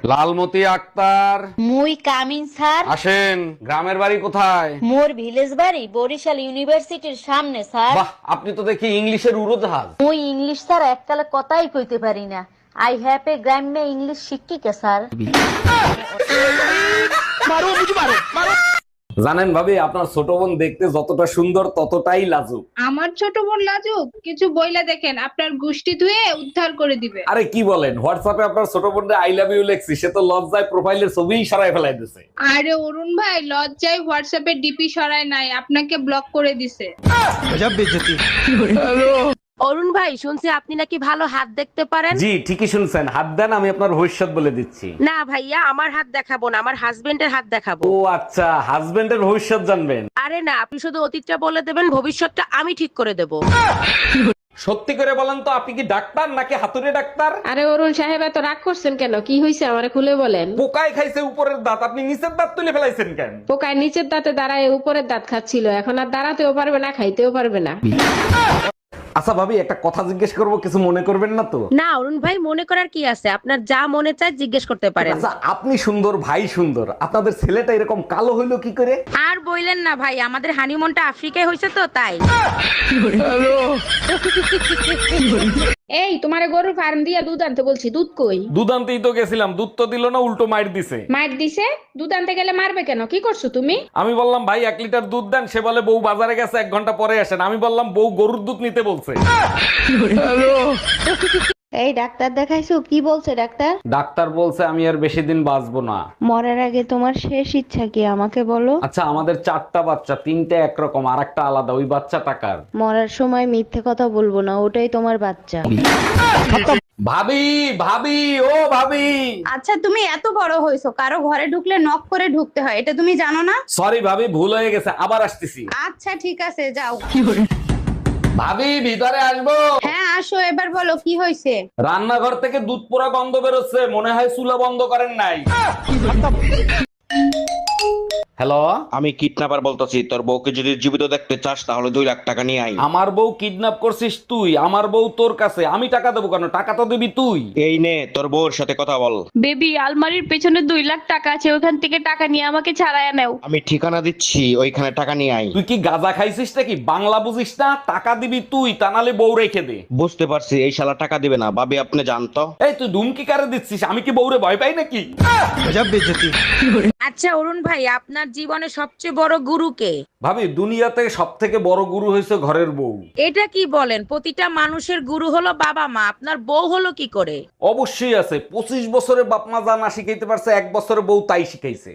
লালমতি আক্তার, মুই come in sir. আসেন। গ্রামের বাড়ি কোথায়? মোর ভিলেজ বাড়ি বরিশাল ইউনিভার্সিটির সামনে স্যার। বাহ, আপনি তো দেখি ইংলিশের উড়োজাহাজ। মুই ইংলিশ স্যার এককালে কথাই কইতে পারি না। আই হ্যাভ এ গ্রাম্য ইংলিশ শিক্ষিকা স্যার। জানেন ভাবি, আপনার ছোট বোন দেখতে যতটা সুন্দর ততটাই লাজুক। আমার ছোট বোন লাজুক? কিছু বইলা দেখেন, আপনার গোষ্ঠী ধুয়ে উদ্ধার করে দিবে। আরে কি বলেন, হোয়াটসঅ্যাপে আপনার ছোট বোনরে আই লাভ ইউ লেখছি, সে তো লজ্জায় প্রোফাইলের ছবিই সরাই ফেলাই দিছে। আরে অরুণ ভাই, লজ্জায় হোয়াটসঅ্যাপে ডিপি সরায় নাই, আপনাকে ব্লক করে দিছে। অরুণ ভাই, শুনছি আপনি নাকি ভালো হাত দেখতে পারেন। জি ঠিকই শুনছেন, হাত দেন, আমি আপনার ভবিষ্যৎ বলে দিচ্ছি। না ভাইয়া, আমার হাত দেখাবো না, আমার হাজবেন্ডের হাত দেখাবো। ও আচ্ছা, হাজবেন্ডের ভবিষ্যৎ জানবেন। আরে না, আপনি শুধু অতীতটা বলে দেবেন, ভবিষ্যৎটা আমি ঠিক করে দেব। সত্যি করে বলেন তো, আপনি কি ডাক্তার নাকি হাতুড়ে ডাক্তার? আরে অরুণ সাহেব, এত রাগ করছেন কেন? কি হয়েছে আমারে খুলে বলেন। পোকায় খাইছে উপরের দাঁত, আপনি নিচের দাঁত তুলে ফেলাইছেন কেন? পোকায় নিচের দাঁতে দাঁড়ায় উপরের দাঁত খাচ্ছিল, এখন আর দাঁড়াতেও পারবে না, খাইতেও পারবে না। আচ্ছা ভাবি, একটা কথা জিজ্ঞেস করবো, কিছু মনে করবেন না তো? না অরুণ ভাই, মনে করার কি আছে, আপনার যা মনে চায় জিজ্ঞেস করতে পারেন। আচ্ছা, আপনি সুন্দর, ভাই সুন্দর, আপনাদের ছেলেটা এরকম কালো হইলো কি করে? আর বইলেন না ভাই, আমাদের হানিমুনটা আফ্রিকায় হয়েছে তো তাই। এই, তোমারে গরুর ফার্ম দিয়া দুধ আনতে বলছি, দুধ কই? দুধ আনতেই তো গেছিলাম, দুধ তো দিল না, উল্টো মাইর দিছে। মার দিছে? দুধ আনতে গেলে মারবে কেন? কি করছো তুমি? আমি বললাম ভাই 1 লিটার দুধ দেন, সে বলে বউ বাজারে গেছে, 1 ঘন্টা পরে আসেন। আমি বললাম বউ গরুর দুধ নিতে বলছে। এই ডাক্তার দেখাইছো? কি বলছে ডাক্তার? ডাক্তার বলছে আমি আর বেশি দিন বাঁচবো না। মরার আগে তোমার শেষ ইচ্ছা কি আমাকে বলো? আচ্ছা, আমাদের 4টা বাচ্চা, 3টে একরকম, আর একটা আলাদা। ওই বাচ্চা টাকার। মরার সময় মিথ্যে কথা বলবো না, ওটাই তোমার বাচ্চা। ভাবি, ভাবি, ও ভাবি। আচ্ছা, তুমি এত বড় হয়েছো, কারো ঘরে ঢুকলে নক করে ঢুকতে হয়, এটা তুমি জানো না? সরি ভাবি, ভুল হয়ে গেছে, আবার আসতেছি। আচ্ছা ঠিক আছে, যাও। ভাবি, ভিতরে আসবো? হ্যাঁ আসো, এবার বলো কি হয়েছে। রান্নাঘর থেকে দুধ পোড়া গন্ধ বেরোচ্ছে, মনে হয় চুলা বন্ধ করেন নাই। হ্যালো, আমি কিডন্যাপার বলতেছি। তোর বউকে যদি জীবিত দেখতে চাস তাহলে 2 লাখ টাকা নিয়ে আই। আমার বউ কিডন্যাপ করছিস তুই? আমার বউ তোর কাছে, আমি টাকা দেবো কেন? টাকা তো দিবি তুই। এই নে, তোর বউর সাথে কথা বল। বেবি, আলমারির পেছনে 2 লাখ টাকা আছে, ওখান থেকে টাকা নিয়ে আমাকে ছাড়াইয়া নাও। আমি ঠিকানা দিচ্ছি, ওইখানে টাকা নিয়ে আই। তুই কি গাঁজা খাইছিস নাকি? বাংলা বুঝিস না? টাকা দিবি তুই, তা নাহলে বউ রেখে দে। বুঝতে পারছি, এই শালা টাকা দিবে না। ভাবি আপনি জানতো? এই তুই ধুমকি কারে দিচ্ছিস? আমি কি বউরে ভয় পাই নাকি? আচ্ছা অরুণ ভাই, আপনার জীবনে সবচেয়ে বড় গুরু কে? ভাবি, দুনিয়াতে সব থেকে বড় গুরু হয়েছে ঘরের বউ। এটা কি বলেন? প্রতিটা মানুষের গুরু হলো বাবা মা, আপনার বউ হলো কি করে? অবশ্যই আছে। 25 বছরে বাপ মা যা না শিখাইতে পারছে, 1 বছরে বউ তাই শিখাইছে।